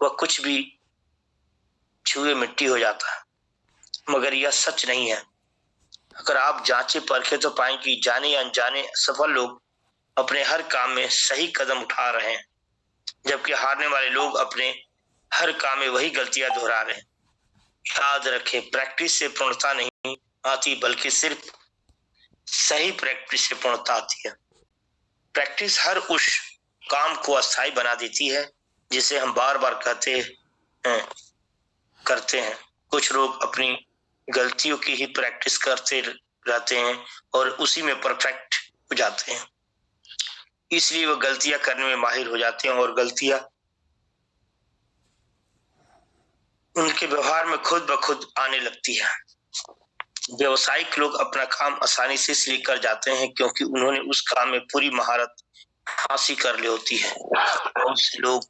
वह कुछ भी छुए मिट्टी हो जाता है, मगर यह सच नहीं है। अगर आप जांचे परखे तो पाएंगे कि जाने या अनजाने सफल लोग अपने हर काम में सही कदम उठा रहे हैं, जबकि हारने वाले लोग अपने हर काम में वही गलतियां दोहरा रहे हैं। याद रखें, प्रैक्टिस से पूर्णता नहीं आती, बल्कि सिर्फ सही प्रैक्टिस से पूर्णता आती है। प्रैक्टिस हर उस काम को अस्थायी बना देती है जिसे हम बार बार करते हैं। कुछ लोग अपनी गलतियों की ही प्रैक्टिस करते रहते हैं और उसी में परफेक्ट हो जाते हैं, इसलिए वो गलतियां करने में माहिर हो जाते हैं और गलतियां उनके व्यवहार में खुद ब खुद आने लगती है। व्यवसायिक लोग अपना काम आसानी से इसलिए कर जाते हैं क्योंकि उन्होंने उस काम में पूरी महारत हासिल कर ली होती है। बहुत से लोग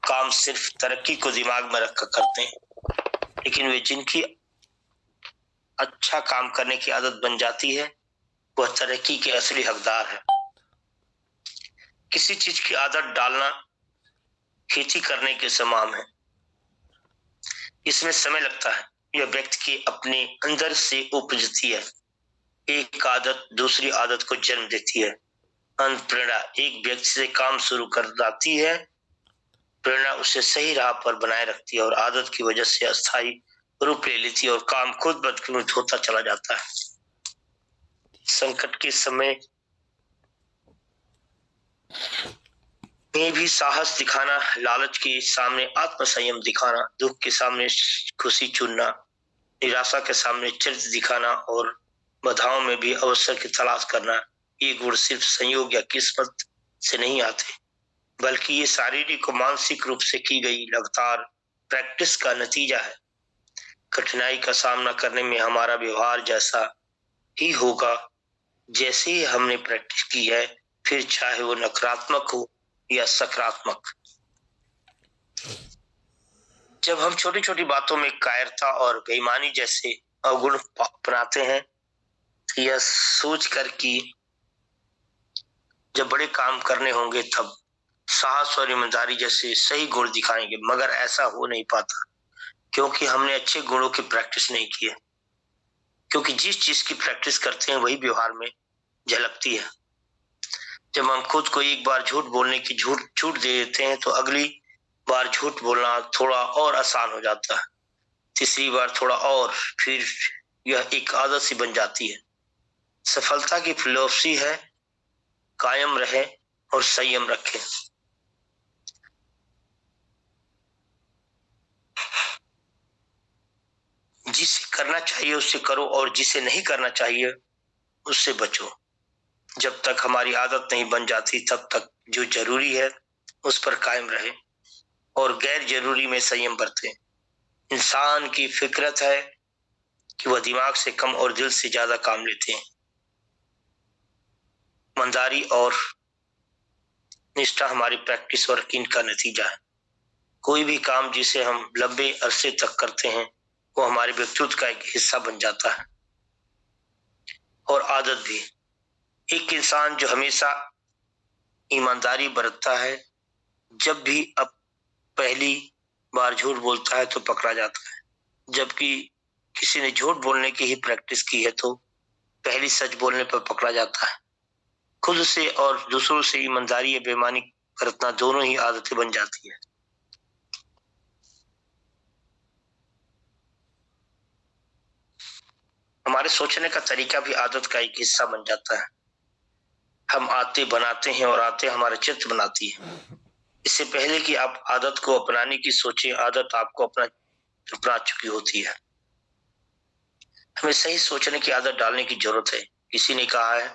काम सिर्फ तरक्की को दिमाग में रखकर करते हैं, लेकिन वे जिनकी अच्छा काम करने की आदत बन जाती है वह तरक्की के असली हकदार है। किसी चीज की आदत डालना खेती करने के समान है। इसमें समय लगता है, यह व्यक्ति के अपने अंदर से उपजती है। एक आदत दूसरी आदत को जन्म देती है। प्रेरणा एक व्यक्ति से काम शुरू कर जाती है, प्रेरणा उसे सही राह पर बनाए रखती है और आदत की वजह से अस्थायी रूप ले लेती है और काम खुद ब खुद होता चला जाता है। संकट के समय में भी साहस दिखाना, लालच के सामने आत्मसंयम दिखाना, दुख के सामने खुशी चुनना, निराशा के सामने चरित्र दिखाना और बाधाओं में भी अवसर की तलाश करना, ये गुण सिर्फ संयोग या किस्मत से नहीं आते, बल्कि ये शारीरिक और मानसिक रूप से की गई लगातार प्रैक्टिस का नतीजा है। कठिनाई का सामना करने में हमारा व्यवहार जैसा ही होगा जैसे ही हमने प्रैक्टिस की है, फिर चाहे वो नकारात्मक हो या सकारात्मक। जब हम छोटी छोटी बातों में कायरता और बेईमानी जैसे अवगुण अपनाते हैं, यह सोच कर कि जब बड़े काम करने होंगे तब साहस और ईमानदारी जैसे सही गुण दिखाएंगे, मगर ऐसा हो नहीं पाता क्योंकि हमने अच्छे गुणों की प्रैक्टिस नहीं की है। क्योंकि जिस चीज की प्रैक्टिस करते हैं वही व्यवहार में झलकती है। जब हम खुद को एक बार झूठ बोलने की छूट दे देते हैं तो अगली बार झूठ बोलना थोड़ा और आसान हो जाता है, तीसरी बार थोड़ा और, फिर यह एक आदत सी बन जाती है। सफलता की फिलॉसफी है कायम रहे और संयम रखें। जिसे करना चाहिए उससे करो और जिसे नहीं करना चाहिए उससे बचो। जब तक हमारी आदत नहीं बन जाती तब तक जो जरूरी है उस पर कायम रहे और गैर जरूरी में संयम बरतें। इंसान की फितरत है कि वह दिमाग से कम और दिल से ज्यादा काम लेते हैं। ईमानदारी और निष्ठा हमारी प्रैक्टिस और यकीन का नतीजा है। कोई भी काम जिसे हम लंबे अरसे तक करते हैं वो हमारे व्यक्तित्व का एक हिस्सा बन जाता है। और आदत भी, एक इंसान जो हमेशा ईमानदारी बरतता है, जब भी अब पहली बार झूठ बोलता है तो पकड़ा जाता है, जबकि किसी ने झूठ बोलने की ही प्रैक्टिस की है तो पहली सच बोलने पर पकड़ा जाता है। खुद से और दूसरों से ईमानदारी या बेईमानी बरतना दोनों ही आदतें बन जाती है। हमारे सोचने का तरीका भी आदत का एक हिस्सा बन जाता है। हम आदतें बनाते हैं और आदतें हमारा चित्र बनाती है। इससे पहले कि आप आदत को अपनाने की सोचें, आदत आपको अपना चुकी होती है। हमें सही सोचने की आदत डालने की जरूरत है। किसी ने कहा है,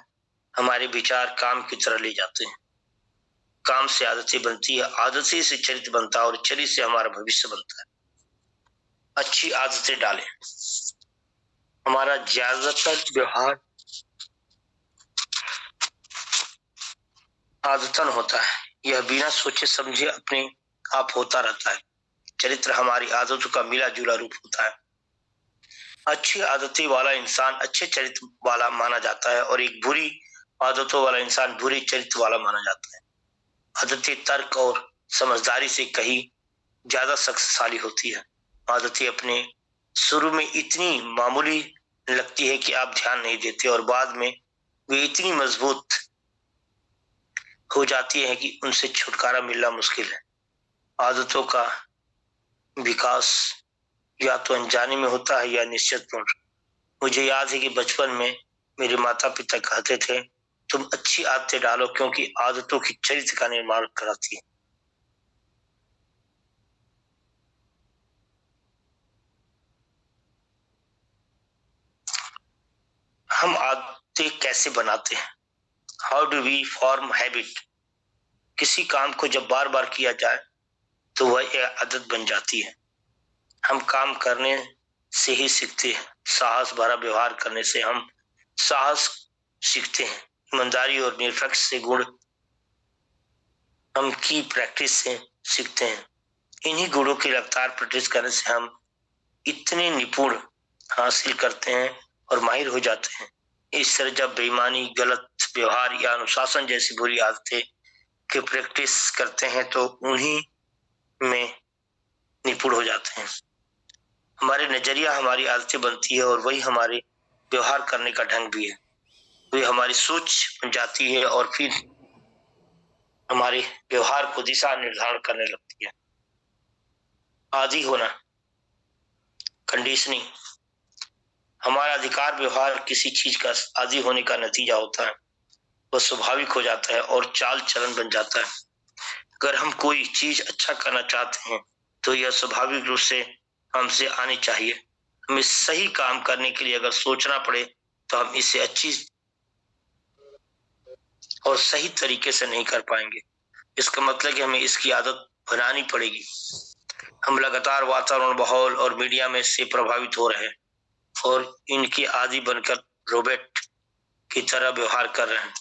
हमारे विचार काम की तरह ले जाते हैं, काम से आदतें बनती है, आदतें से चरित्र बनता है और चरित्र से हमारा भविष्य बनता है। अच्छी आदतें डालें। हमारा ज्यादातर व्यवहार आदतन होता है, यह बिना सोचे समझे अपने आप होता रहता है। चरित्र हमारी आदतों का मिला जुला रूप होता है। अच्छी आदतें वाला इंसान अच्छे चरित्र वाला माना जाता है और एक बुरी आदतों वाला इंसान बुरे चरित्र वाला माना जाता है। आदतें तर्क और समझदारी से कही ज्यादा शक्तिशाली होती है। आदतें अपने शुरू में इतनी मामूली लगती है कि आप ध्यान नहीं देते और बाद में वे इतनी मजबूत हो जाती है कि उनसे छुटकारा मिलना मुश्किल है। आदतों का विकास या तो अनजाने में होता है या निश्चित पूर्ण। मुझे याद है कि बचपन में मेरे माता पिता कहते थे, तुम अच्छी आदतें डालो क्योंकि आदतों की चरित्र का निर्माण कराती है। हम आदतें कैसे बनाते हैं? How do we form habit? किसी काम को जब बार बार किया जाए तो वह एक आदत बन जाती है। हम काम करने से ही सीखते हैं। साहस भरा व्यवहार करने से हम साहस सीखते हैं। ईमानदारी और निष्पक्ष से गुण हम की प्रैक्टिस से सीखते हैं। इन्हीं गुणों की लगातार प्रैक्टिस करने से हम इतने निपुण हासिल करते हैं और माहिर हो जाते हैं। इस तरह जब बेईमानी, गलत व्यवहार या अनुशासन जैसी बुरी आदतें की प्रैक्टिस करते हैं तो उन्हीं में निपुण हो जाते हैं। हमारे नजरिया हमारी आदतें बनती है और वही हमारे व्यवहार करने का ढंग भी है। वे हमारी सोच बन जाती है और फिर हमारे व्यवहार को दिशा निर्धारण करने लगती है। आदि होना, कंडीशनिंग। हमारा अधिकार व्यवहार किसी चीज का आदि होने का नतीजा होता है। वह स्वाभाविक हो जाता है और चाल चलन बन जाता है। अगर हम कोई चीज अच्छा करना चाहते हैं तो यह स्वाभाविक रूप से हमसे आनी चाहिए। हमें सही काम करने के लिए अगर सोचना पड़े तो हम इसे अच्छी और सही तरीके से नहीं कर पाएंगे। इसका मतलब कि हमें इसकी आदत बनानी पड़ेगी। हम लगातार वातावरण, माहौल और मीडिया में से प्रभावित हो रहे हैं और इनके आदि बनकर रोबोट की तरह व्यवहार कर रहे हैं।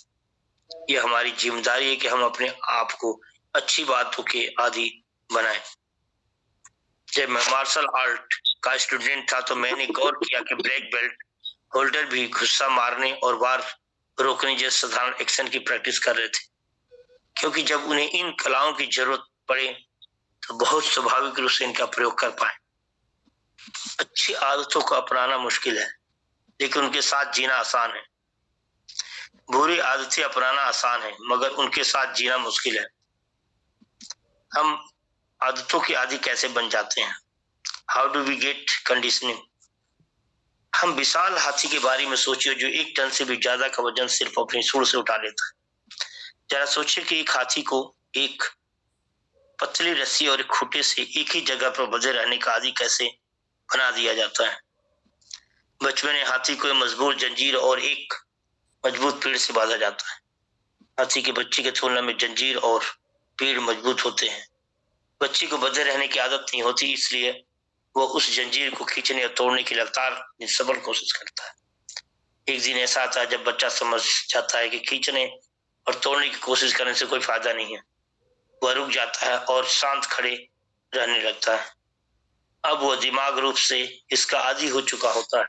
यह हमारी जिम्मेदारी है कि हम अपने आप को अच्छी बातों के आदि बनाएं। जब मैं मार्शल आर्ट का स्टूडेंट था तो मैंने गौर किया कि ब्लैक बेल्ट होल्डर भी गुस्सा मारने और वार रोकने जैसे साधारण एक्शन की प्रैक्टिस कर रहे थे, क्योंकि जब उन्हें इन कलाओं की जरूरत पड़े तो बहुत स्वाभाविक रूप से इनका प्रयोग कर पाए। अच्छी आदतों को अपनाना मुश्किल है लेकिन उनके साथ जीना आसान है। बुरी आदतें अपनाना आसान है मगर उनके साथ जीना मुश्किल है। हम आदतों के आदि कैसे बन जाते हैं? How do we get conditioning? हम विशाल हाथी के बारे में सोचिए जो 1 टन से भी ज्यादा का वजन सिर्फ अपनी सूंड से उठा लेता है। जरा सोचिए कि एक हाथी को एक पतली रस्सी और एक खूंटे से एक ही जगह पर बंधे रहने का आदि कैसे बना दिया जाता है। बचपन में हाथी को मजबूत जंजीर और एक मजबूत पेड़ से बांधा जाता है। हाथी के बच्चे की तुलना में जंजीर और पेड़ मजबूत होते हैं। बच्चे को बंधे रहने की आदत नहीं होती, इसलिए वो उस जंजीर को खींचने और तोड़ने की लगातार निस्सफल कोशिश करता है। एक दिन ऐसा आता है जब बच्चा समझ जाता है कि खींचने और तोड़ने की कोशिश करने से कोई फायदा नहीं है। वह रुक जाता है और शांत खड़े रहने लगता है। अब वह दिमाग रूप से इसका आदी हो चुका होता है।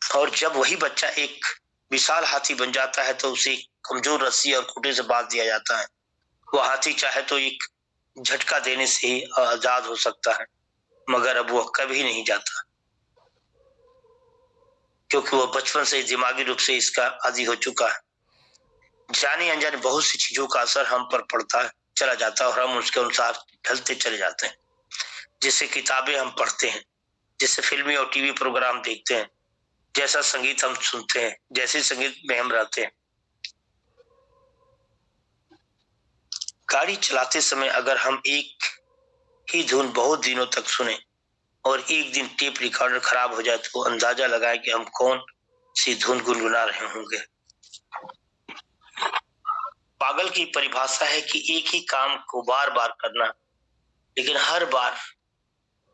और जब वही बच्चा एक विशाल हाथी बन जाता है तो उसे कमजोर रस्सी और खूंटे से बांध दिया जाता है। वह हाथी चाहे तो एक झटका देने से ही आजाद हो सकता है मगर अब वह कभी नहीं जाता क्योंकि वह बचपन से दिमागी रूप से इसका आदी हो चुका है। जाने अनजाने बहुत सी चीजों का असर हम पर पड़ता है, चला जाता है और हम उसके अनुसार ढलते चले जाते हैं। जैसे किताबें हम पढ़ते हैं, जैसे फिल्मी और टीवी प्रोग्राम देखते हैं, जैसा संगीत हम सुनते हैं, जैसे संगीत में हम रहते हैं। गाड़ी चलाते समय अगर हम एक ही धुन बहुत दिनों तक सुने और एक दिन टेप रिकॉर्डर खराब हो जाए तो अंदाजा लगाए कि हम कौन सी धुन गुनगुना रहे होंगे। पागल की परिभाषा है कि एक ही काम को बार बार करना लेकिन हर बार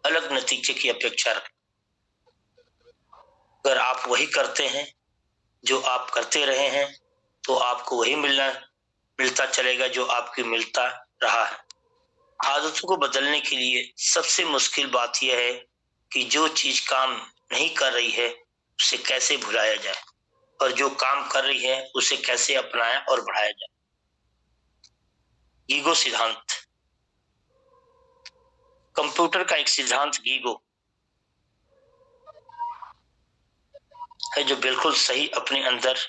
अलग नतीजे की अपेक्षा रखें। अगर आप वही करते हैं जो आप करते रहे हैं तो आपको वही मिलता चलेगा जो आपकी मिलता रहा है। आदतों को बदलने के लिए सबसे मुश्किल बात यह है कि जो चीज काम नहीं कर रही है उसे कैसे भुलाया जाए। और जो काम कर रही है उसे कैसे अपनाया और बढ़ाया जाए। गीगो सिद्धांत। कंप्यूटर का एक सिद्धांत गीगो है जो बिल्कुल सही अपने अंदर,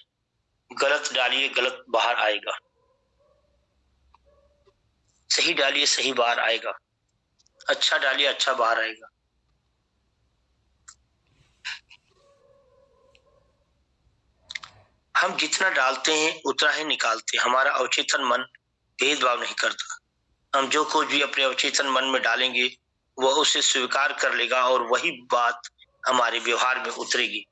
गलत डालिए गलत बाहर आएगा, सही डालिए सही बाहर आएगा, अच्छा डालिए अच्छा बाहर आएगा। हम जितना डालते हैं उतना ही निकालते हैं। हमारा अवचेतन मन भेदभाव नहीं करता। हम जो कुछ भी अपने अवचेतन मन में डालेंगे वह उसे स्वीकार कर लेगा और वही बात हमारे व्यवहार में उतरेगी।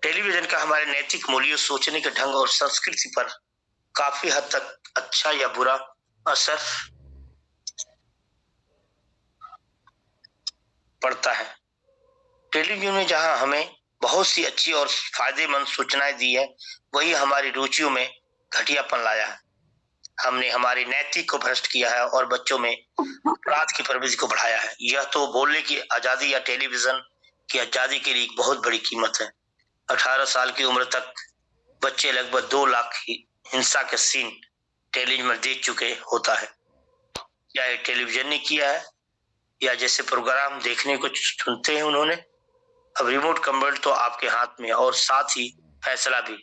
टेलीविजन का हमारे नैतिक मूल्यों, सोचने के ढंग और संस्कृति पर काफी हद तक अच्छा या बुरा असर पड़ता है। टेलीविजन ने जहां हमें बहुत सी अच्छी और फायदेमंद सूचनाएं दी है, वही हमारी रुचियों में घटियापन लाया है। हमने हमारी नैतिक को भ्रष्ट किया है और बच्चों में अपराध की प्रवृत्ति को बढ़ाया है। यह तो बोलने की आजादी या टेलीविजन की आजादी के लिए एक बहुत बड़ी कीमत है। 18 साल की उम्र तक बच्चे लगभग 2 लाख हिंसा के सीन टेलीविजन में देख चुके होता है। क्या ये टेलीविजन ने किया है या जैसे प्रोग्राम देखने को चुनते हैं उन्होंने? अब रिमोट कंट्रोल तो आपके हाथ में, और साथ ही फैसला भी।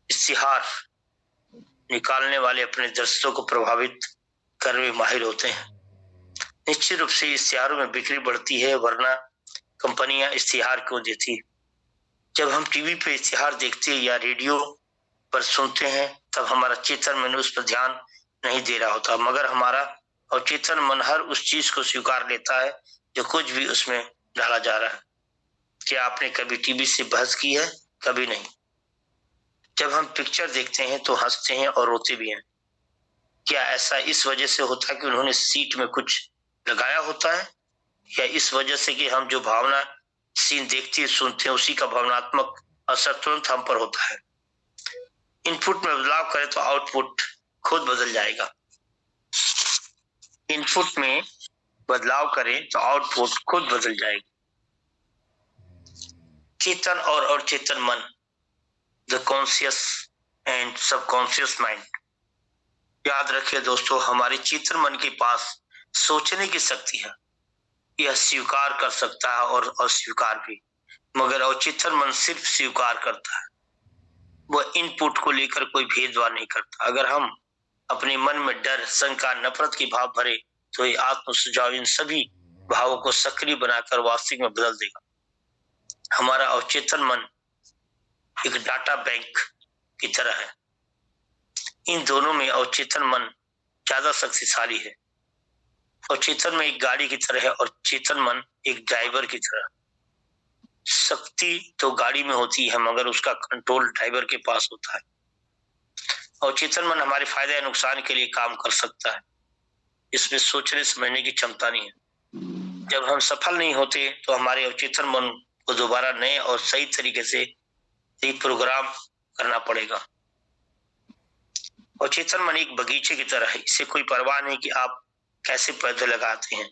इश्तिहार निकालने वाले अपने दर्शकों को प्रभावित करने में माहिर होते हैं। निश्चित रूप से इश्तिहारों में बिक्री बढ़ती है, वरना कंपनियां इश्तिहार क्यों देती? जब हम टीवी पे इश्तिहार देखते हैं या रेडियो पर सुनते हैं, तब हमारा चेतन मन उस पर ध्यान नहीं दे रहा होता, मगर हमारा अवचेतन मन हर उस चीज को स्वीकार लेता है जो कुछ भी उसमें डाला जा रहा है। क्या आपने कभी टीवी से बहस की है? कभी नहीं। जब हम पिक्चर देखते हैं तो हंसते हैं और रोते भी हैं। क्या ऐसा इस वजह से होता है कि उन्होंने सीट में कुछ लगाया होता है, या इस वजह से कि हम जो भावना सीन देखते सुनते हैं उसी का भावनात्मक असर तुरंत हम पर होता है? इनपुट में बदलाव करें तो आउटपुट खुद बदल जाएगा। इनपुट में बदलाव करें तो आउटपुट खुद बदल जाएगा। चेतन और अवचेतन मन, the conscious and subconscious mind. याद रखिए दोस्तों, हमारे चेतन मन के पास सोचने की शक्ति है। यह स्वीकार कर सकता है और अस्वीकार भी, मगर अवचेतन मन सिर्फ स्वीकार करता है। वह इनपुट को लेकर कोई भेदभाव नहीं करता। अगर हम अपने मन में डर, शंका, नफरत की भाव भरे तो ये आत्म सुझाव इन सभी भावों को सक्रिय बनाकर वास्तविक में बदल देगा। हमारा अवचेतन मन एक डाटा बैंक की तरह है। इन दोनों में अवचेतन मन ज्यादा शक्तिशाली है। अवचेतन में एक गाड़ी की तरह है और चेतन मन एक ड्राइवर की तरह। शक्ति तो गाड़ी में होती है, मगर उसका कंट्रोल ड्राइवर के पास होता है। अवचेतन मन हमारे फायदे या नुकसान के लिए काम कर सकता है। इसमें सोचने समझने की क्षमता नहीं है। जब हम सफल नहीं होते तो हमारे अवचेतन मन को दोबारा नए और सही तरीके से प्रोग्राम करना पड़ेगा। अवचेतन मन एक बगीचे की तरह है। इसे कोई परवाह नहीं कि आप कैसे पौधे लगाते हैं।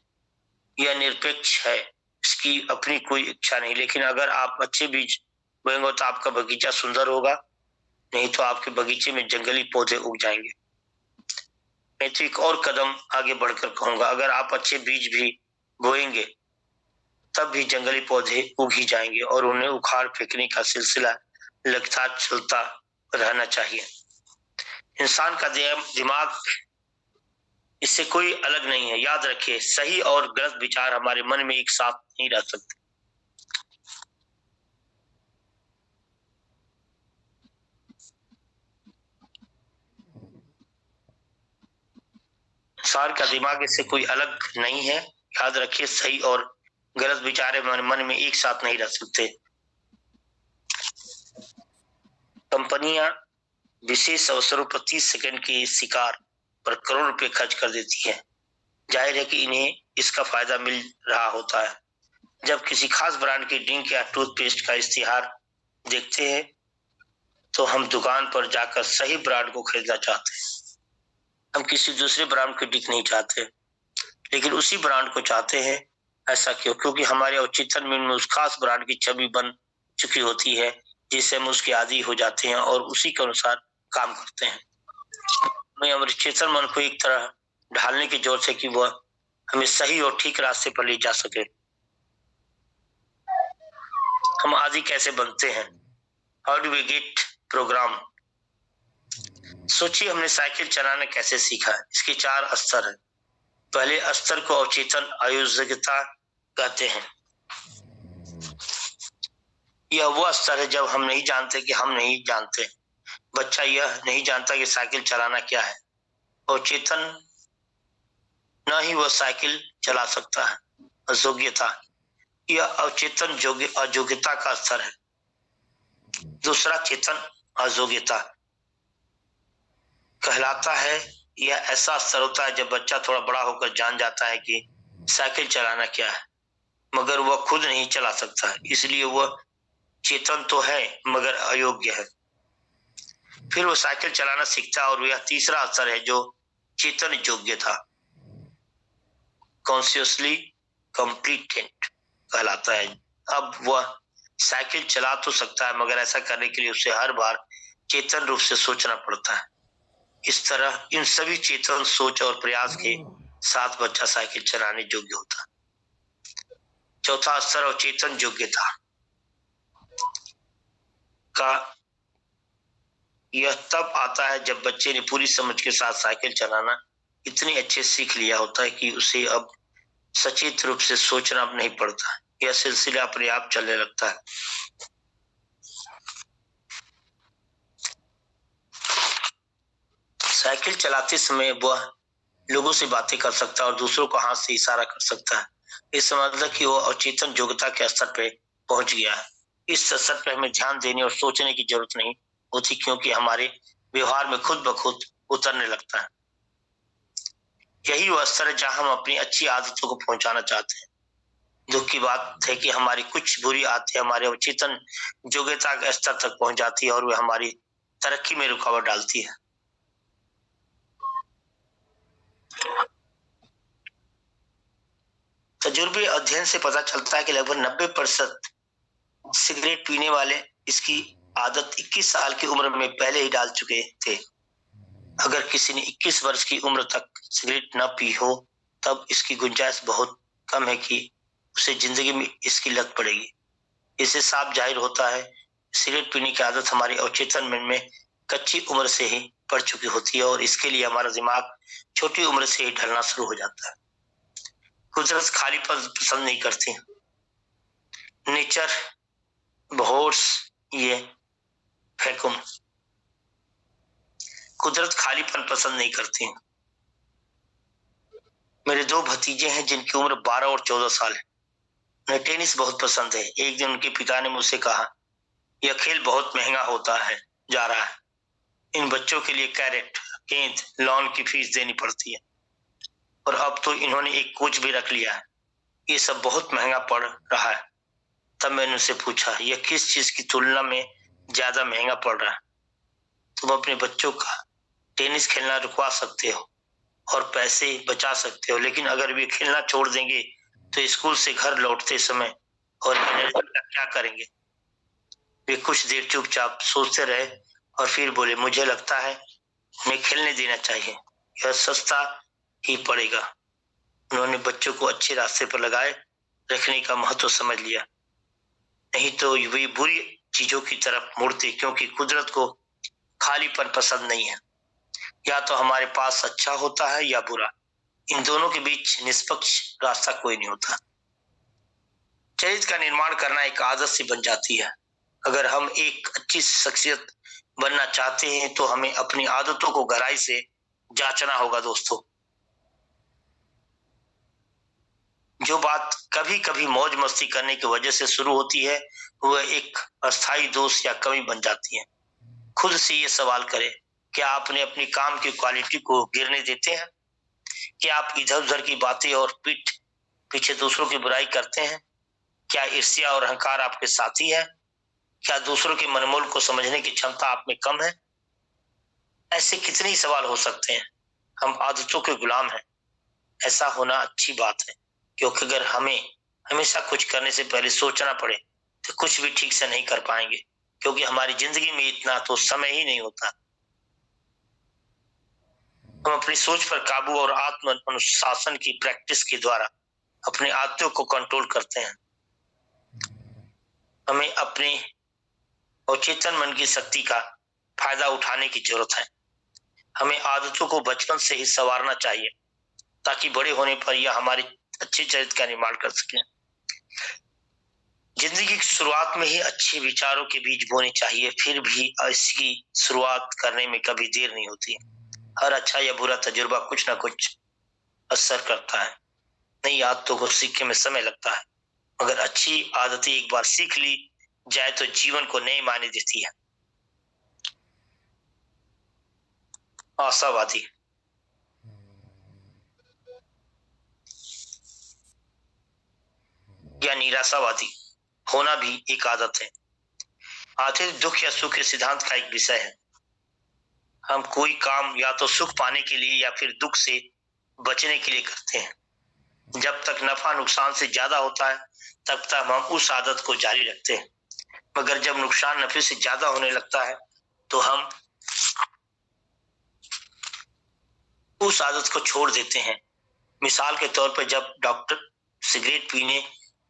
यह निरपेक्ष है, इसकी अपनी कोई इच्छा नहीं। लेकिन अगर आप अच्छे बीज बोएंगे तो आपका बगीचा सुंदर होगा, नहीं तो आपके बगीचे में जंगली पौधे उग जाएंगे। मैं तो एक और कदम आगे बढ़कर कहूंगा, अगर आप अच्छे बीज भी बोएंगे तब भी जंगली पौधे उग ही जाएंगे और उन्हें उखाड़ फेंकने का सिलसिला लगातार चलता रहना चाहिए। इंसान का दिमाग इससे कोई अलग नहीं है। याद रखिए, सही और गलत विचार हमारे मन में एक साथ नहीं रह सकते। इंसान का दिमाग इससे कोई अलग नहीं है। याद रखिए, सही और गलत विचार हमारे मन में एक साथ नहीं रह सकते। कंपनियां विशेष अवसरों पर 30 सेकंड के शिकार पर करोड़ रुपए खर्च कर देती है। जाहिर है कि इन्हें इसका फायदा मिल रहा होता है। जब किसी खास ब्रांड की ड्रिंक या टूथपेस्ट का इश्तिहार देखते हैं तो हम दुकान पर जाकर सही ब्रांड को खरीदना चाहते हैं। हम किसी दूसरे ब्रांड की ड्रिंक नहीं चाहते। लेकिन उसी ब्रांड को चाहते हैं। ऐसा क्यों? क्योंकि हमारे अवचेतन में उस खास ब्रांड की छवि बन चुकी होती है, जिससे हम उसके आदी हो जाते हैं और उसी के अनुसार काम करते हैं। हमें हमारे चेतन मन को एक तरह ढालने की जरूरत है कि वह हमें सही और ठीक रास्ते पर ले जा सके। हम आदी कैसे बनते हैं? How do we get program? सोचिए, हमने साइकिल चलाना कैसे सीखा? इसके 4 स्तर हैं। पहले स्तर को अवचेतन अयोग्यता कहते हैं। यह वह स्तर है जब हम नहीं जानते कि हम नहीं जानते। बच्चा यह नहीं जानता कि साइकिल चलाना क्या है, और चेतन न ही वह साइकिल चला सकता है। अयोग्यता, यह अवचेतन अयोग्यता का स्तर है। दूसरा चेतन अयोग्यता कहलाता है। यह ऐसा स्तर होता है जब बच्चा थोड़ा बड़ा होकर जान जाता है कि साइकिल चलाना क्या है, मगर वह खुद नहीं चला सकता, इसलिए वह चेतन तो है मगर अयोग्य है। फिर वो साइकिल चलाना सीखता है, और यह तीसरा स्तर है जो चेतन योग्य था, कॉन्शियसली कॉम्पिटेंट कहलाता है। अब वह साइकिल चला तो सकता है, मगर ऐसा करने के लिए उसे हर बार चेतन रूप से सोचना पड़ता है। इस तरह इन सभी चेतन सोच और प्रयास के साथ बच्चा साइकिल चलाने योग्य होता है। चौथा स्तर अवचेतन योग्यता का यह तब आता है जब बच्चे ने पूरी समझ के साथ साइकिल चलाना इतने अच्छे सीख लिया होता है कि उसे अब सचेत रूप से सोचना नहीं पड़ता। यह सिलसिला अपने आप चलने लगता है। साइकिल चलाते समय वह लोगों से बातें कर सकता है और दूसरों को हाथ से इशारा कर सकता है। इस मतलब कि वह अवचेतन योग्यता के स्तर पर पहुंच गया है। इस स्तर पर हमें ध्यान देने और सोचने की जरूरत नहीं होती, क्योंकि हमारे व्यवहार में खुद ब खुद उतरने लगता है। यही वह स्तर है जहां हम अपनी अच्छी आदतों को पहुंचाना चाहते हैं। दुख की बात है कि हमारी कुछ बुरी आदतें हमारे अवचेतन योग्यता के स्तर तक पहुंच जाती है और वे हमारी तरक्की में रुकावट डालती है। तजुर्बे अध्ययन से पता चलता है कि लगभग 90% सिगरेट पीने वाले इसकी आदत 21 साल की उम्र में पहले ही डाल चुके थे। अगर किसी ने 21 वर्ष की उम्र तक सिगरेट न पी हो, तब इसकी गुंजाइश बहुत कम है कि उसे जिंदगी में इसकी लत पड़ेगी। इससे साफ जाहिर होता है सिगरेट पीने की आदत हमारे अवचेतन मन में कच्ची उम्र से ही पड़ चुकी होती है, और इसके लिए हमारा दिमाग छोटी उम्र से ही ढलना शुरू हो जाता है। कुदरत खालीपन पसंद नहीं करती। नेचर बहोर्स ये फैकुम, कुदरत खालीपन पसंद नहीं करती। मेरे 2 भतीजे हैं जिनकी उम्र 12 और 14 साल है। उन्हें टेनिस बहुत पसंद है। एक दिन उनके पिता ने मुझसे कहा, यह खेल बहुत महंगा होता है जा रहा है। इन बच्चों के लिए कैरेट, गेंद, लॉन की फीस देनी पड़ती है, और अब तो इन्होंने एक कोच भी रख लिया है। ये सब बहुत महंगा पड़ रहा है। तब मैंने उनसे पूछा, यह किस चीज की तुलना में ज्यादा महंगा पड़ रहा है? तुम अपने बच्चों का टेनिस खेलना रुकवा सकते हो और पैसे बचा सकते हो, लेकिन अगर वे खेलना छोड़ देंगे तो स्कूल से घर लौटते समय और एनर्जी का क्या करेंगे? वे कुछ देर चुपचाप सोचते रहे और फिर बोले, मुझे लगता है उन्हें खेलने देना चाहिए, यह सस्ता ही पड़ेगा। उन्होंने बच्चों को अच्छे रास्ते पर लगाए रखने का महत्व समझ लिया, नहीं तो वे बुरी चीजों की तरफ मुड़ते, क्योंकि कुदरत को खालीपन पसंद नहीं है। या तो हमारे पास अच्छा होता है या बुरा, इन दोनों के बीच निष्पक्ष रास्ता कोई नहीं होता। चरित्र का निर्माण करना एक आदत से बन जाती है। अगर हम एक अच्छी शख्सियत बनना चाहते हैं तो हमें अपनी आदतों को गहराई से जांचना होगा। दोस्तों, जो बात कभी कभी मौज मस्ती करने की वजह से शुरू होती है, वह एक अस्थायी दोष या कमी बन जाती है। खुद से ये सवाल करें, क्या आपने अपनी काम की क्वालिटी को गिरने देते हैं? क्या आप इधर उधर की बातें और पीठ पीछे दूसरों की बुराई करते हैं? क्या ईर्ष्या और अहंकार आपके साथी है? क्या दूसरों के मनमोल को समझने की क्षमता आप में कम है? ऐसे कितने ही सवाल हो सकते हैं। हम आदतों के गुलाम हैं। ऐसा होना अच्छी बात है, क्योंकि अगर हमें हमेशा कुछ करने से पहले सोचना पड़े तो कुछ भी ठीक से नहीं कर पाएंगे, क्योंकि हमारी जिंदगी में इतना तो समय ही नहीं होता। हम अपनी सोच पर काबू और आत्म अनुशासन की प्रैक्टिस के द्वारा अपनी आदतों को कंट्रोल करते हैं। हमें अपने अवचेतन मन की शक्ति का फायदा उठाने की जरूरत है। हमें आदतों को बचपन से ही संवारना चाहिए, ताकि बड़े होने पर यह हमारे अच्छे चरित्र का निर्माण कर सके। जिंदगी की शुरुआत में ही अच्छे विचारों के बीज बोने चाहिए, फिर भी इसकी शुरुआत करने में कभी देर नहीं होती। हर अच्छा या बुरा तजुर्बा कुछ ना कुछ असर करता है। नई आदतों को सीखने में समय लगता है, मगर अच्छी आदतें एक बार सीख ली जाए तो जीवन को नए मायने देती है। आशावादी या निराशावादी होना भी एक आदत है। आखिर दुख या सुख के सिद्धांत का एक विषय है। हम कोई काम या तो सुख पाने के लिए या फिर दुख से बचने के लिए करते हैं। जब तक नफा नुकसान से ज्यादा होता है तब तक हम उस आदत को जारी रखते हैं, मगर जब नुकसान नफे से ज्यादा होने लगता है तो हम उस आदत को छोड़ देते हैं। मिसाल के तौर पर जब डॉक्टर सिगरेट पीने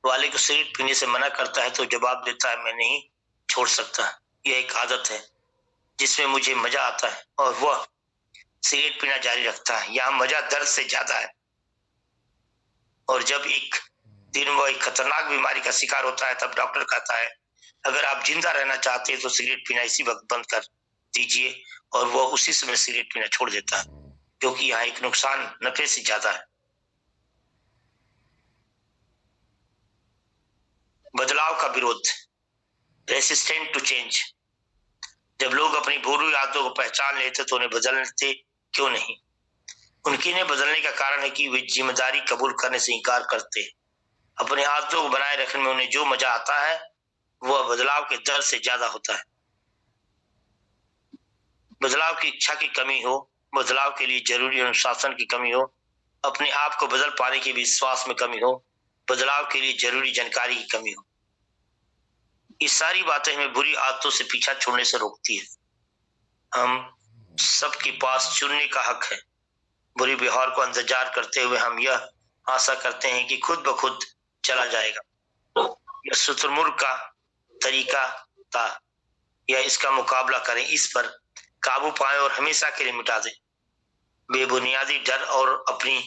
वाले को सिगरेट पीने से मना करता है तो जवाब देता है, मैं नहीं छोड़ सकता, यह एक आदत है जिसमें मुझे मजा आता है, और वह सिगरेट पीना जारी रखता है। यहाँ मजा दर्द से ज्यादा है। और जब एक दिन वह एक खतरनाक बीमारी का शिकार होता है तब डॉक्टर कहता है, अगर आप जिंदा रहना चाहते हैं तो सिगरेट पीना इसी वक्त बंद कर दीजिए, और वह उसी समय सिगरेट पीना छोड़ देता है, क्योंकि यहाँ एक नुकसान नफे से ज्यादा है। बदलाव का विरोध, रेसिस्टेंट टू चेंज। जब लोग अपनी बुरी आदतों को पहचान लेते तो उन्हें बदलते क्यों नहीं? उनकी ने बदलने का कारण है कि वे जिम्मेदारी कबूल करने से इनकार करते हैं। अपनी आदतों को बनाए रखने में उन्हें जो मजा आता है वह बदलाव के दर से ज्यादा होता है। बदलाव की इच्छा की कमी हो, बदलाव के लिए जरूरी अनुशासन की कमी हो, अपने आप को बदल पाने के विश्वास में कमी हो, बदलाव के लिए जरूरी जानकारी की कमी हो, ये सारी बातें हमें बुरी आदतों से पीछा छोड़ने से रोकती है। हम सबके पास चुनने का हक है। बुरी व्यवहार को इंतजार करते हुए हम यह आशा करते हैं कि खुद ब खुद चला जाएगा। यह शुतुरमुर्ग का तरीका था, या इसका मुकाबला करें, इस पर काबू पाए और हमेशा के लिए मिटा दें। बेबुनियादी डर और अपनी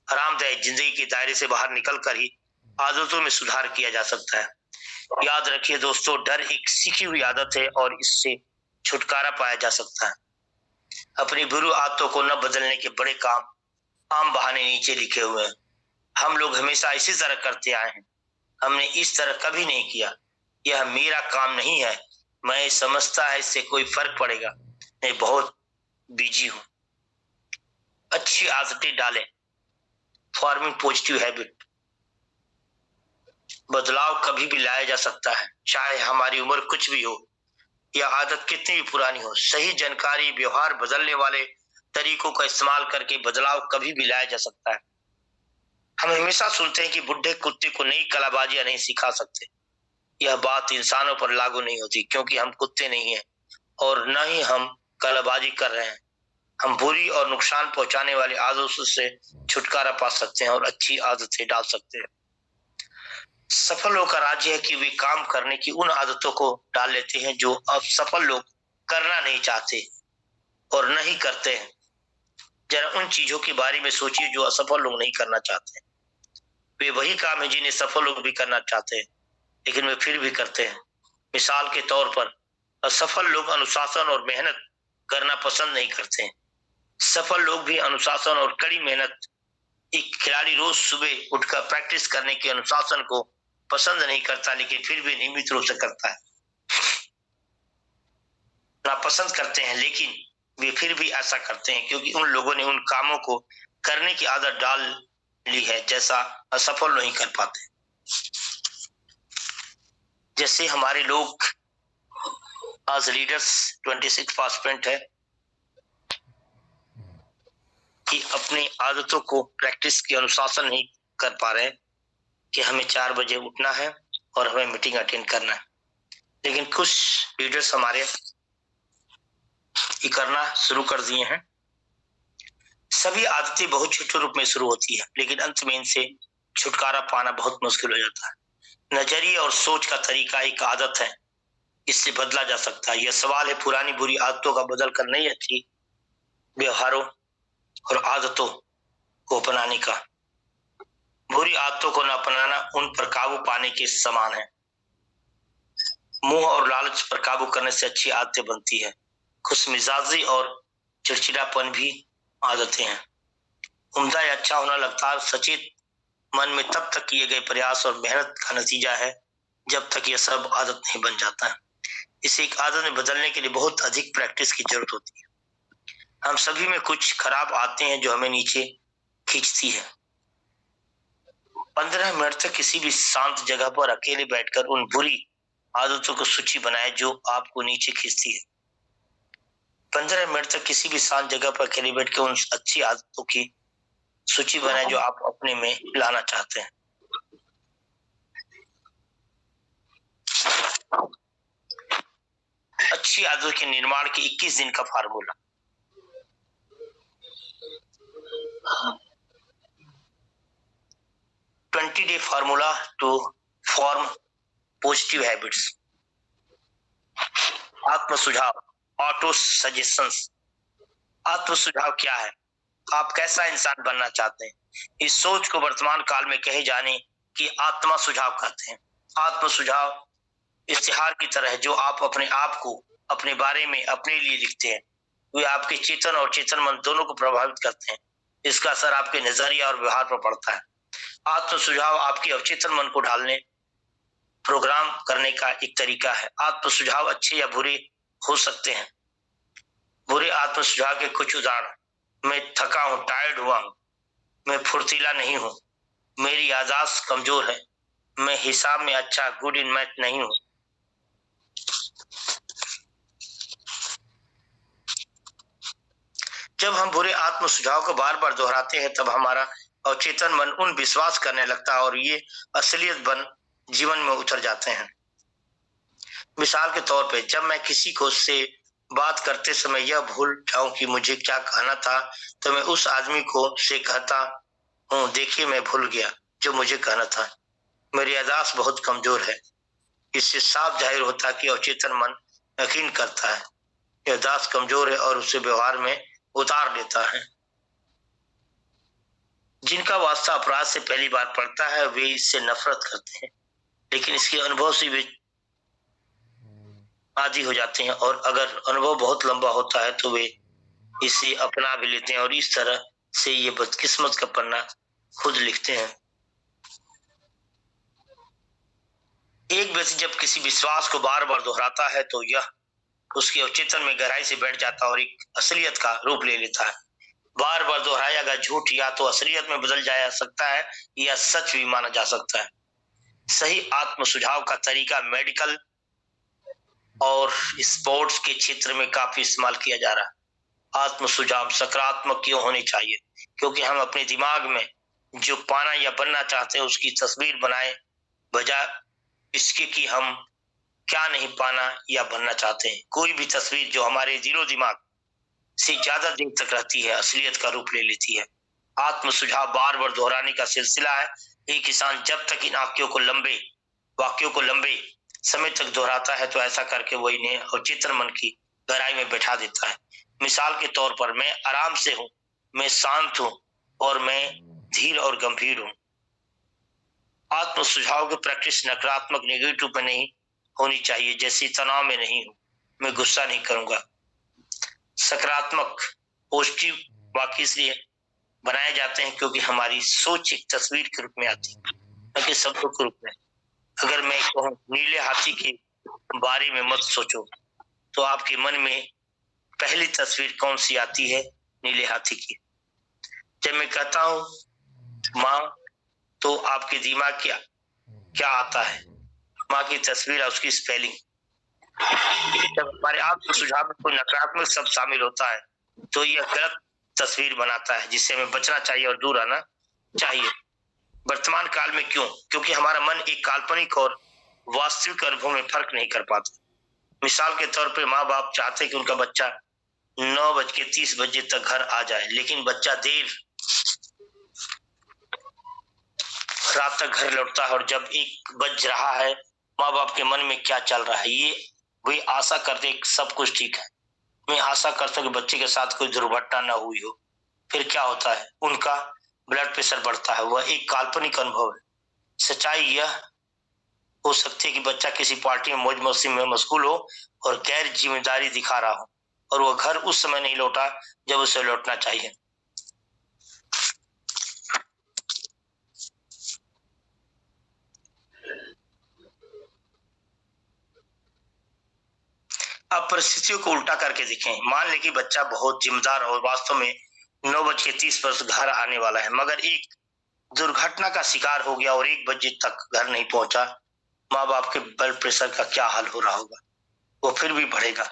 आरामदायक जिंदगी के दायरे से बाहर निकलकर ही आदतों में सुधार किया जा सकता है। याद रखिए दोस्तों, डर एक सीखी हुई आदत है और इससे छुटकारा पाया जा सकता है। अपनी बुरी आदतों को न बदलने के बड़े काम आम बहाने नीचे लिखे हुए हैं। हम लोग हमेशा इसी तरह करते आए हैं, हमने इस तरह कभी नहीं किया, यह मेरा काम नहीं है, मैं समझता है इससे कोई फर्क पड़ेगा, मैं बहुत बिजी हूं। अच्छी आदतें डालें, फॉर्मिंग पॉजिटिव हैबिट। बदलाव कभी भी लाया जा सकता है, चाहे हमारी उम्र कुछ भी हो या आदत कितनी भी पुरानी हो। सही जानकारी, व्यवहार बदलने वाले तरीकों का इस्तेमाल करके बदलाव कभी भी लाया जा सकता है। हम हमेशा सुनते हैं कि बुढ़े कुत्ते को नई कलाबाजियां नहीं सिखा सकते। यह बात इंसानों पर लागू नहीं होती, क्योंकि हम कुत्ते नहीं हैं और न ही हम कलाबाजी कर रहे हैं। हम बुरी और नुकसान पहुंचाने वाली आदतों से छुटकारा पा सकते हैं और अच्छी आदतें डाल सकते हैं। सफल लोग का राज है कि वे काम करने की उन आदतों को डाल लेते हैं जो असफल लोग करना नहीं चाहते और नहीं करते हैं। जरा उन चीजों के बारे में सोचिए जो असफल लोग नहीं करना चाहते। वे वही काम है जिन्हें सफल लोग भी करना चाहते हैं, लेकिन वे फिर भी करते हैं। मिसाल के तौर पर, असफल लोग अनुशासन और मेहनत करना पसंद नहीं करते हैं। सफल लोग भी अनुशासन और कड़ी मेहनत, एक खिलाड़ी रोज सुबह उठकर प्रैक्टिस करने के अनुशासन को पसंद नहीं करता, लेकिन फिर भी नियमित रूप से करता है। नापसंद करते हैं, लेकिन वे फिर भी ऐसा करते हैं क्योंकि उन लोगों ने उन कामों को करने की आदत डाल ली है जैसा असफल नहीं कर पाते। जैसे हमारे लोग आज लीडर्स 26 पासपोर्ट है, कि अपनी आदतों को प्रैक्टिस के अनुशासन नहीं कर पा रहे कि हमें 4 बजे उठना है और हमें मीटिंग अटेंड करना है। लेकिन कुछ लीडर्स हमारे ये करना शुरू कर दिए हैं। सभी आदतें बहुत छोटे रूप में शुरू होती है, लेकिन अंत में इनसे छुटकारा पाना बहुत मुश्किल हो जाता है। नजरिए और सोच का तरीका एक आदत है, इससे बदला जा सकता है। यह सवाल है पुरानी बुरी आदतों का बदल कर नई अच्छी व्यवहारों और आदतों को अपनाने का। बुरी आदतों को न अपनाना उन पर काबू पाने के समान है। मोह और लालच पर काबू करने से अच्छी आदतें बनती है। खुशमिजाजी और चिड़चिड़ापन भी आदतें हैं। उम्दा या अच्छा होना लगातार सचेत मन में तब तक किए गए प्रयास और मेहनत का नतीजा है जब तक यह सब आदत नहीं बन जाता है। इसे एक आदत में बदलने के लिए बहुत अधिक प्रैक्टिस की जरूरत होती है। हम सभी में कुछ खराब आदतें हैं जो हमें नीचे खींचती है। 15 मिनट तक किसी भी शांत जगह पर अकेले बैठकर उन बुरी आदतों को सूची बनाए जो आपको नीचे खींचती है। 15 मिनट तक किसी भी शांत जगह पर अकेले बैठकर उन अच्छी आदतों की सूची बनाए जो आप अपने में लाना चाहते हैं। अच्छी आदतों के निर्माण के 21 दिन का formula. $20 formula to form positive habits। आत्म सुझाव, ऑटो सजेशंस। आत्म सुझाव क्या है? आप कैसा इंसान बनना चाहते हैं? इस सोच को वर्तमान काल में कहे जाने की आत्मा सुझाव कहते हैं। आत्म सुझाव इश्तिहार की तरह है जो आप अपने आप को अपने बारे में अपने लिए लिखते हैं। वे आपके चेतन और चेतन मन दोनों को प्रभावित करते हैं। इसका असर आपके नजरिया और व्यवहार पर पड़ता है। आत्म सुझाव आपके अवचेतन मन को ढालने प्रोग्राम करने का एक तरीका है। आत्म सुझाव अच्छे या बुरे हो सकते हैं। बुरे आत्म सुझाव के कुछ उदाहरण: मैं थका हूं, टायर्ड हुआ हूं, मैं फुर्तीला नहीं हूं, मेरी याददाश्त कमजोर है, मैं हिसाब में अच्छा गुड इन मैथ नहीं हूं। जब हम बुरे आत्म सुझाव को बार बार दोहराते हैं तब हमारा अवचेतन मन उन विश्वास करने लगता है और ये असलियत बन जीवन में उतर जाते हैं। मिसाल के तौर पे, जब मैं किसी को से बात करते समय यह भूल जाऊं कि मुझे क्या कहना था तो मैं उस आदमी को से कहता हूं, देखिए मैं भूल गया जो मुझे कहना था, मेरी याददाश्त बहुत कमजोर है। इससे साफ जाहिर होता है कि अवचेतन मन यकीन करता है याददाश्त कमजोर है और उसे व्यवहार में उतार देता है। जिनका वास्ता अपराध से पहली बार पड़ता है वे इससे नफरत करते हैं, लेकिन इसके अनुभव से वे आदी हो जाते हैं और अगर अनुभव बहुत लंबा होता है तो वे इसे अपना भी लेते हैं और इस तरह से ये बदकिस्मत का पन्ना खुद लिखते हैं। एक व्यक्ति जब किसी विश्वास को बार बार दोहराता है तो यह उसके अवचेतन में गहराई से बैठ जाता है और एक असलियत का रूप ले लेता है। बार बार दोहराया गया झूठ या तो असलियत में बदल जा सकता है या सच भी माना जा सकता है। सही आत्म सुझाव का तरीका मेडिकल और स्पोर्ट्स के क्षेत्र में काफी इस्तेमाल किया जा रहा है। आत्म सुझाव सकारात्मक क्यों होने चाहिए? क्योंकि हम अपने दिमाग में जो पाना या बनना चाहते हैं उसकी तस्वीर बनाए, बजाय इसके कि हम क्या नहीं पाना या बनना चाहते हैं। कोई भी तस्वीर जो हमारे दिलो दिमाग से ज्यादा देर तक रहती है असलियत का रूप ले लेती है। आत्म सुझाव बार बार दोहराने का सिलसिला है। एक इंसान जब तक इन वाक्यों को लंबे समय तक दोहराता है तो ऐसा करके वो इन्हें अवचेतन मन की गहराई में बैठा देता है। मिसाल के तौर पर, मैं आराम से हूं, मैं शांत हूं और मैं धीर और गंभीर हूं। आत्म सुझाव की प्रैक्टिस नकारात्मक नेगेटिव में नहीं होनी चाहिए, जैसे तनाव में नहीं हूं, मैं गुस्सा नहीं करूंगा। सकारात्मक पॉजिटिव वाक्य इसलिए बनाए जाते हैं क्योंकि हमारी सोच एक तस्वीर के रूप में आती है, न कि शब्दों के रूप में। अगर मैं कहूं नीले हाथी के बारे में मत सोचो, तो आपके मन में पहली तस्वीर कौन सी आती है? नीले हाथी की। जब मैं कहता हूं माँ, तो आपके दिमाग क्या आता है? माँ की तस्वीर, उसकी स्पेलिंग। जब हमारे आत्म सुझाव में कोई नकारात्मक शब्द शामिल होता है तो यह गलत तस्वीर बनाता है जिससे हमें बचना चाहिए और दूर रहना चाहिए। वर्तमान काल में क्यों? क्योंकि हमारा मन एक काल्पनिक और वास्तविक अनुभव में फर्क नहीं कर पाता। मिसाल के तौर पे माँ बाप चाहते कि उनका बच्चा 9:30 तक घर आ जाए, लेकिन बच्चा देर रात तक घर लौटता है और जब 1 बज रहा है, माँ बाप के मन में क्या चल रहा है? वे आशा करते सब कुछ ठीक है, मैं आशा करता हूँ कि बच्चे के साथ कोई दुर्घटना न हुई हो। फिर क्या होता है? उनका ब्लड प्रेशर बढ़ता है। वह एक काल्पनिक अनुभव है। सच्चाई यह हो सकती है कि बच्चा किसी पार्टी में मौज मस्ती में मशगूल हो और गैर जिम्मेदारी दिखा रहा हो और वह घर उस समय नहीं लौटा जब उसे लौटना चाहिए। अब परिस्थितियों को उल्टा करके देखें। मान लें कि बच्चा बहुत जिम्मेदार और वास्तव में 9:30 पर घर आने वाला है, मगर एक दुर्घटना का शिकार हो गया और 1 बजे तक घर नहीं पहुंचा। माँ बाप के ब्लड प्रेशर का क्या हाल हो रहा होगा? वो फिर भी बढ़ेगा।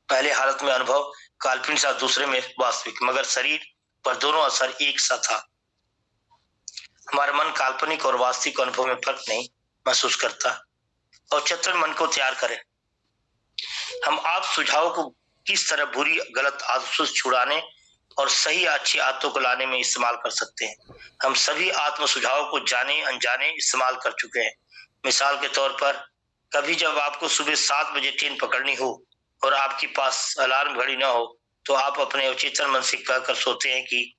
पहले हालत में अनुभव काल्पनिक था, दूसरे में वास्तविक, मगर शरीर पर दोनों असर एक सा था। हमारा मन काल्पनिक और वास्तविक अनुभव में फर्क नहीं महसूस करता। और चतुर मन को तैयार करें। हम आप सुझावों को किस तरह बुरी गलत आदतों से छुड़ाने और सही अच्छी आदतों को लाने में इस्तेमाल कर सकते हैं। हम सभी आत्म सुझावों को जाने अनजाने इस्तेमाल कर चुके हैं। मिसाल के तौर पर, कभी जब आपको सुबह 7 बजे ट्रेन पकड़नी हो और आपके पास अलार्म घड़ी न हो, तो आप अपने अवचेतन मन से कहकर सोते हैं कि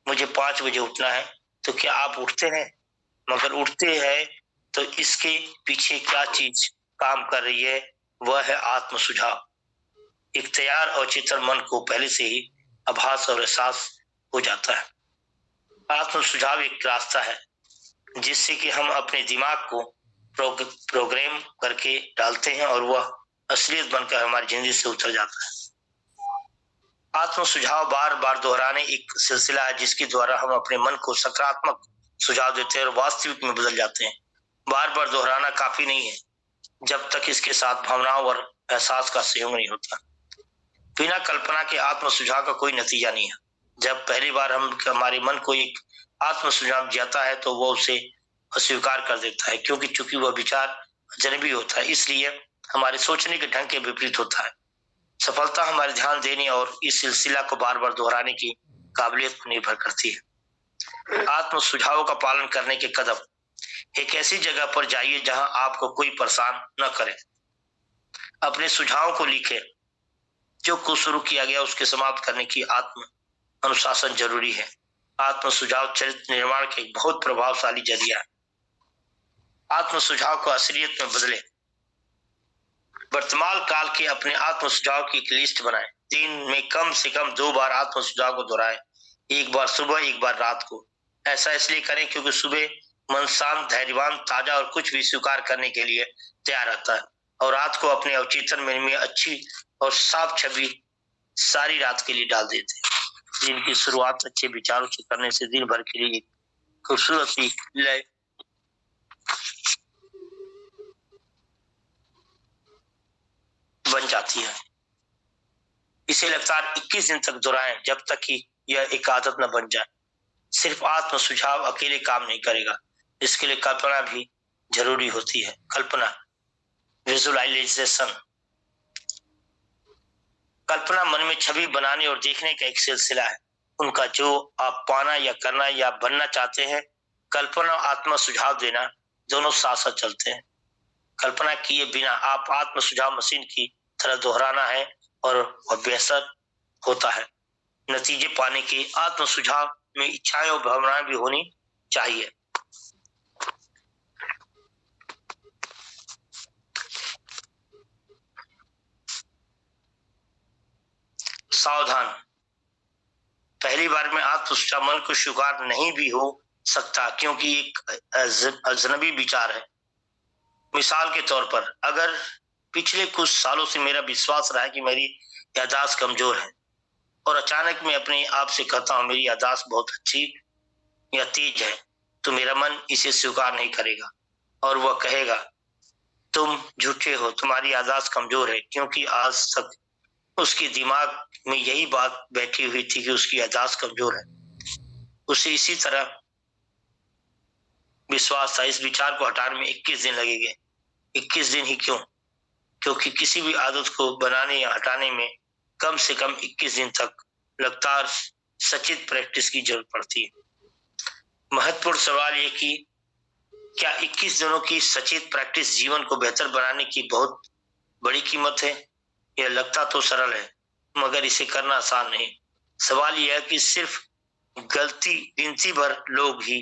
मुझे 5 बजे उठना है। तो क्या आप उठते हैं? मगर उठते हैं तो इसके पीछे क्या चीज काम कर रही है? वह है आत्म सुझाव। एक तैयार और चेतन मन को पहले से ही आभास और एहसास हो जाता है। आत्म सुझाव एक रास्ता है जिससे कि हम अपने दिमाग को प्रोग्राम करके डालते हैं और वह असलियत बनकर हमारी जिंदगी से उतर जाता है। आत्म सुझाव बार बार दोहराने एक सिलसिला है जिसके द्वारा हम अपने मन को सकारात्मक सुझाव देते हैं और वास्तविक में बदल जाते हैं। बार बार दोहराना काफी नहीं है जब तक इसके साथ भावनाओं और एहसास का सहयोग नहीं होता। बिना कल्पना के आत्म सुझाव का कोई नतीजा नहीं है। जब पहली बार हमारे मन को एक आत्म सुझाव जाता है तो वह उसे अस्वीकार कर देता है, क्योंकि चूंकि वह विचार अजनबी होता है, इसलिए हमारे सोचने के ढंग के विपरीत होता है। सफलता हमारे ध्यान देने और इस सिलसिला को बार बार दोहराने की काबिलियत पर निर्भर करती है। आत्म सुझावों का पालन करने के कदम: एक ऐसी जगह पर जाइए जहां आपको कोई परेशान न करे। अपने सुझावों को लिखें। जो कुछ शुरू किया गया उसके समाप्त करने की आत्म अनुशासन जरूरी है। आत्म सुझाव चरित्र निर्माण का एक बहुत प्रभावशाली जरिया है। आत्म सुझाव को असलियत में बदले। वर्तमान काल के अपने आत्म सुझाव की एक लिस्ट बनाएं। दिन में कम से कम 2 बार आत्म सुझाव को दोहराएं, एक बार सुबह, एक बार रात को। ऐसा इसलिए करें क्योंकि सुबह मन शांत, धैर्यवान, ताजा और कुछ भी स्वीकार करने के लिए तैयार रहता है, और रात को अपने अवचेतन मन में अच्छी और साफ छवि सारी रात के लिए डाल देते हैं। दिन की शुरुआत अच्छे विचारों से करने से दिन भर के लिए एक खूबसूरत सी लय बन जाती है। इसे लगातार 21 दिन तक दोहराएं जब तक कि यह एक आदत न बन जाए। सिर्फ आत्म सुझाव अकेले काम नहीं करेगा, इसके लिए कल्पना भी जरूरी होती है। कल्पना, विजुअलाइजेशन। कल्पना मन में छवि बनाने और देखने का एक सिलसिला है। उनका जो आप पाना या करना या बनना चाहते हैं, कल्पना और आत्म सुझाव देना दोनों साथ साथ चलते हैं। कल्पना किए बिना आप आत्म सुझाव मशीन की तरह दोहराना है और वह बेहतर होता है। नतीजे पाने के आत्म सुझाव में इच्छाएं और भावनाएं भी होनी चाहिए। सावधान, पहली बार में आत्म सुझाव मन को स्वीकार नहीं भी हो सकता क्योंकि एक अजनबी विचार है। मिसाल के तौर पर, अगर पिछले कुछ सालों से मेरा विश्वास रहा है कि मेरी याददाश्त कमजोर है और अचानक मैं अपने आप से कहता हूं मेरी याददाश्त बहुत अच्छी या तेज है, तो मेरा मन इसे स्वीकार नहीं करेगा और वह कहेगा तुम झूठे हो, तुम्हारी याददाश्त कमजोर है, क्योंकि आज तक उसके दिमाग में यही बात बैठी हुई थी कि उसकी याददाश्त कमजोर है। उसे इसी तरह विश्वास था। इस विचार को हटाने में 21 दिन लगेंगे। 21 दिन ही क्यों? क्योंकि किसी भी आदत को बनाने या हटाने में कम से कम 21 दिन तक लगातार सचेत प्रैक्टिस की जरूरत पड़ती है। महत्वपूर्ण सवाल ये कि क्या 21 दिनों की सचेत प्रैक्टिस जीवन को बेहतर बनाने की बहुत बड़ी कीमत है? यह लगता तो सरल है, मगर इसे करना आसान नहीं। सवाल यह है कि सिर्फ गिनती भर लोग ही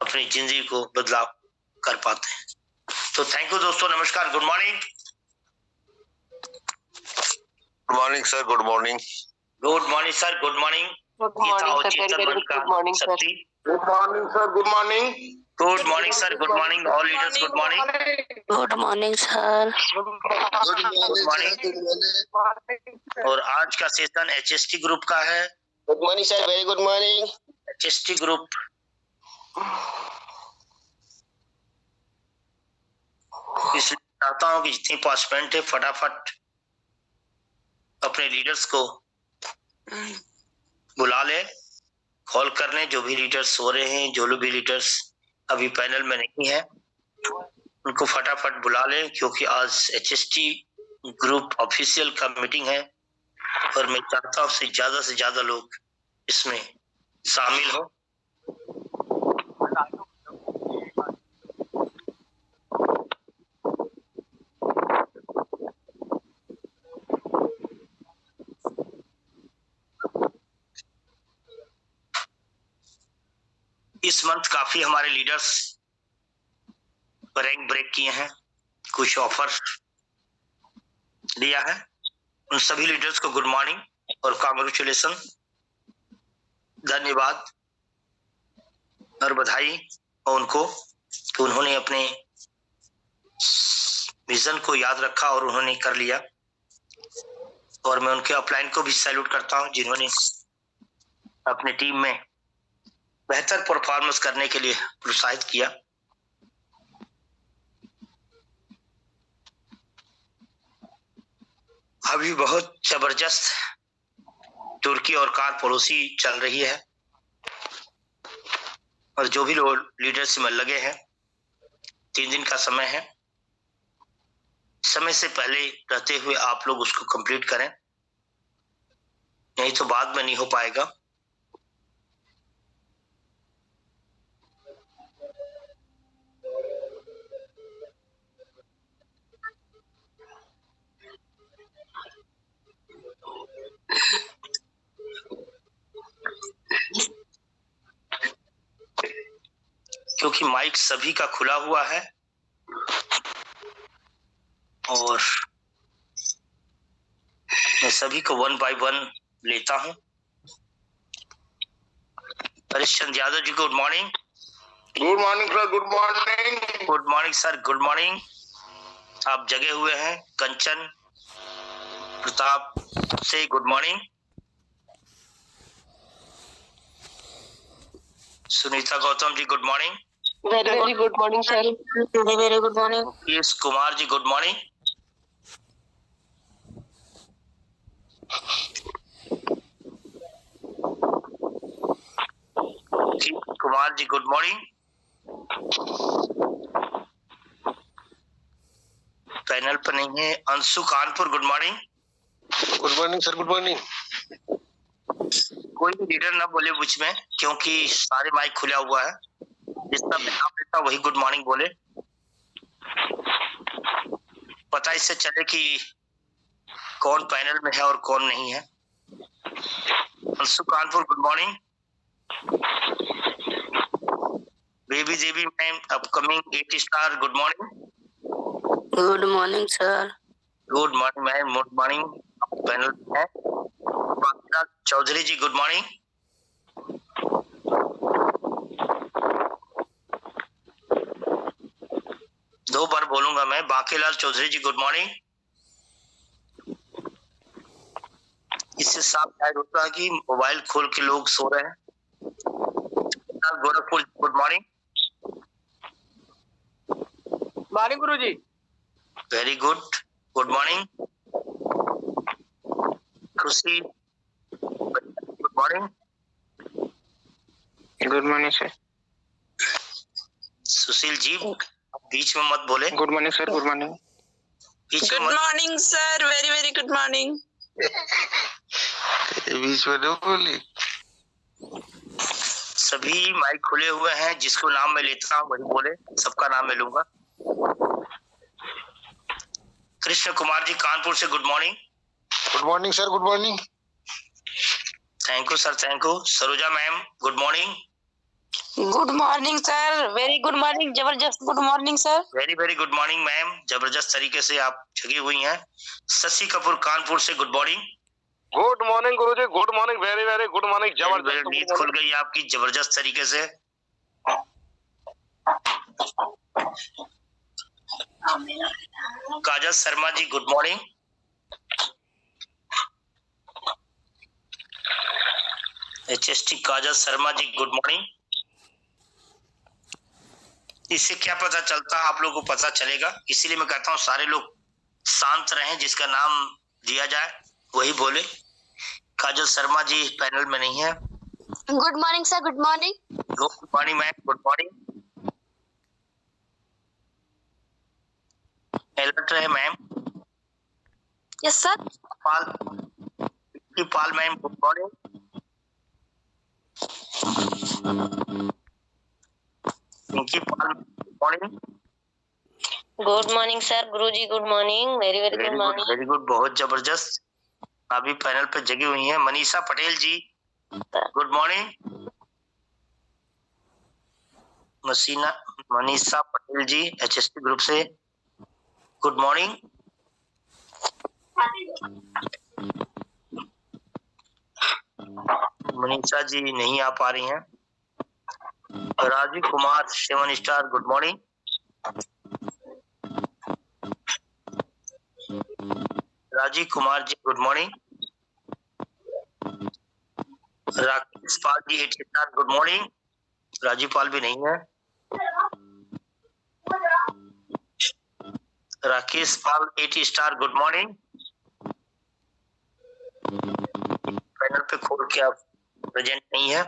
अपनी जिंदगी को बदलाव कर पाते हैं। तो थैंक यू दोस्तों, नमस्कार, good morning. Good morning sir, good morning. Good morning sir, good morning. Good morning sir, good morning sir, good morning. Good morning sir, good morning all leaders, good morning. Good morning sir, good morning. और आज का session HST group का है। Good morning sir, very good morning. HST group इसलिए चाहता हूं कि जितनी पार्टिसिपेंट है फटाफट अपने लीडर्स को बुला ले, कॉल कर लें। जो भी लीडर्स हो रहे हैं, जो लोग भी लीडर्स अभी पैनल में नहीं है, उनको फटाफट बुला लें, क्योंकि आज HST ग्रुप ऑफिशियल का मीटिंग है और मैं चाहता हूं से ज्यादा लोग इसमें शामिल हो। इस मंथ काफी हमारे लीडर्स रैंक ब्रेक किए हैं, कुछ ऑफर दिया है। उन सभी लीडर्स को गुड मॉर्निंग और कांग्रेचुलेशन, धन्यवाद और बधाई हो उनको। तो उन्होंने अपने विजन को याद रखा और उन्होंने कर लिया। और मैं उनके अपलाइन को भी सैल्यूट करता हूं, जिन्होंने अपने टीम में बेहतर परफॉर्मेंस करने के लिए प्रोत्साहित किया। अभी बहुत जबरदस्त तुर्की और कार पड़ोसी चल रही है और जो भी लोग लीडरशिप में लगे हैं, 3 दिन का समय है। समय से पहले रहते हुए आप लोग उसको कंप्लीट करें, नहीं तो बाद में नहीं हो पाएगा। क्योंकि माइक सभी का खुला हुआ है और मैं सभी को 1 बाय 1 लेता हूं। Harish Chandra Yadav ji, good morning. Good morning sir, good morning. Good morning sir, good morning. आप जगे हुए हैं। कंचन प्रताप से good morning. Sunita Gautam ji, good morning. Very good morning sir, very good morning. Mukesh Kumar ji, good morning. Kumar ji, good morning. Panel पर नहीं है। Anshu Kanpur, good morning. Good morning sir, good morning. कोई भी लीडर ना बोले बीच में, क्योंकि सारे माइक खुला हुआ है। जिसका नाम लेता वही गुड मॉर्निंग बोले, पता इससे चले कि कौन पैनल में है और कौन नहीं है। Anshu Kanpur, good morning. Baby Devi ma'am, upcoming 8 star, good morning. Good morning sir. Good morning ma'am, good morning. Panel में है। Bakilal Chaudhary ji, good morning. दो बार बोलूंगा मैं। Bakilal Chaudhary ji, good morning. इससे साफ जाहिर होता है कि मोबाइल खोल के लोग सो रहे हैं। Gorakhpur, good morning. Morning guru ji. Very good, good morning. Khushi, good morning. Good morning sir. Sushil ji बीच में मत बोले। Good morning sir, good morning. बीच में Good morning, sir. Very, very good morning. बीच में दो बोली। सभी माइक खुले हुए हैं, जिसको नाम मैं लेता हूँ वही बोले, सबका नाम मैं लूंगा। कृष्ण कुमार जी कानपुर से good morning. Good morning sir, good morning. Thank you sir, thank you. Saroja ma'am good morning. Good morning, sir. Very good morning. जबरदस्त good morning, sir. Very very good morning ma'am, जबरदस्त तरीके से आप जगी हुई हैं। शशि कपूर कानपुर से गुड मॉर्निंग। गुड मॉर्निंग गुरुजी, good morning, very very good morning, जबरदस्त। नींद खुल गई आपकी जबरदस्त तरीके से। Kajal Sharma ji good morning. HST Kajal Sharma ji good morning. इससे क्या पता चलता, आप लोगों को पता चलेगा, इसीलिए मैं कहता हूँ सारे लोग शांत रहें, जिसका नाम दिया जाए वही बोले। काजल शर्मा जी पैनल में नहीं है। Good morning, sir. Good morning. Good morning ma'am, good morning. Alert रहे ma'am. Yes, sir. Pal ma'am good morning. Pinky Pal good morning. Good morning, sir. Guruji, good morning. Very, very good morning. Very good, बहुत जबरदस्त। अभी panel पे जगी हुई हैं। Manisha Patel ji good morning. Manisha Patel ji HST group से good morning. Manisha ji नहीं आ पा रही हैं। Rajeev Kumar 7 star good morning. Rajeev Kumar ji good morning. Rakesh Pal ji 8 star good morning. Rajeev Pal भी नहीं है। Rakesh Pal 8 star good morning. Panel पे खोल के आप प्रेजेंट नहीं है।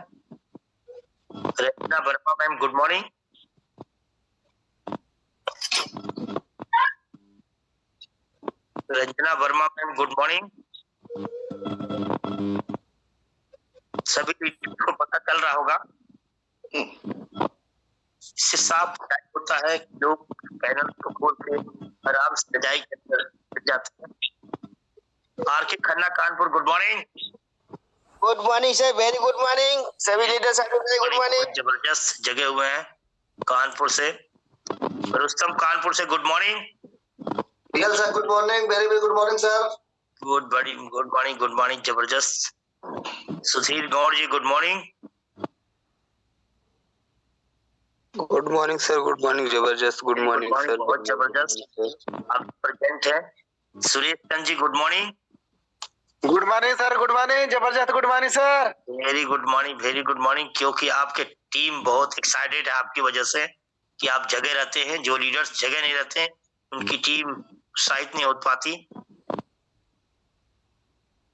Ranjana Verma ma'am good morning. Ranjana Verma ma'am good morning. सभी को पता चल रहा होगा, इससे साफ होता है कि लोग पैनल को खोल के आराम से सजाई के अंदर जाते हैं। R K Khanna Kanpur good morning. Good morning sir, very good morning. सभी लीडर्स गुड मॉर्निंग। जबरदस्त जगे हुए हैं कानपुर से। रुस्तम कानपुर से good morning. Sir good morning, very very good morning sir. Good morning, good morning, जबरदस्त। Sudhir Gaur ji good morning. Good morning sir, good morning, जबरदस्त good morning sir, बहुत जबरदस्त आप प्रेजेंट है। Suresh Chand ji good morning. Good morning sir, good morning, जबरदस्त good morning sir. Very good morning, very good morning. क्योंकि आपके team बहुत एक्साइटेड है आपकी वजह से कि आप जगह रहते हैं। जो लीडर्स जगह नहीं रहते हैं उनकी टीम उत्साहित नहीं हो पाती।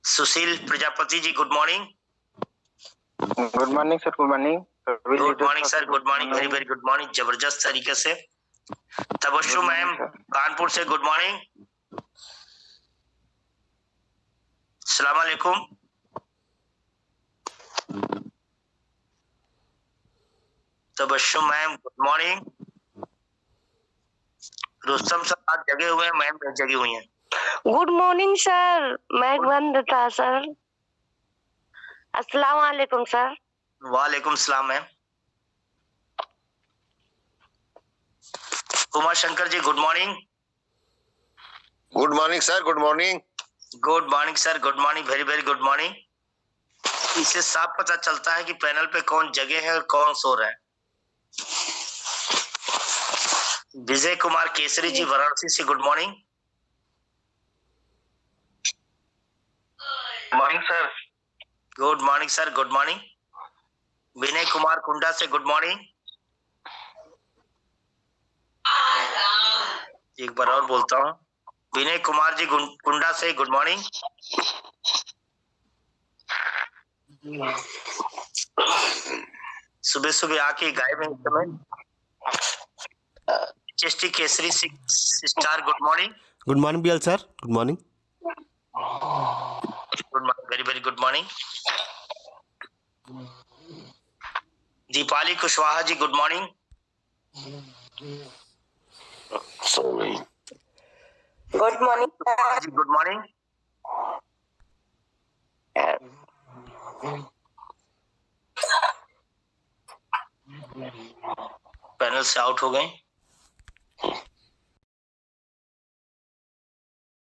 Sushil Prajapati ji good morning. Good morning sir, good morning. Good morning sir, good morning, very very good morning, जबरदस्त तरीके से। तबस्सुम मैम कानपुर से गुड मॉर्निंग। अस्सलाम वालेकुम। Tabassum ma'am good morning. Rustam sir आज जगे हुए हैं, मैम जगी हुई हैं। Good morning, sir. मैं बंद था, सर। अस्सलाम वालेकुम, सर। वालेकुम सलाम ma'am. Uma Shankar ji good morning. Good morning sir, good morning. Good morning sir, good morning, very very good morning. इससे साफ पता चलता है कि पैनल पे कौन जगे है और कौन सो रहे हैं। विजय कुमार केसरी जी वाराणसी से good morning. Morning sir. Good morning sir, good morning. Vinay Kumar Kunda से गुड मॉर्निंग। एक बार और बोलता हूँ, विनय कुमार जी कुंडा से गुड मॉर्निंग। सुबह सुबह आके गायब है इस समय। चेस्टी Kesari 6 star, good morning. Good morning BL sir, good morning. Good morning, very very good morning. Deepali Kushwaha ji, good morning. Good morning ji good morning. Panel से आउट हो गए।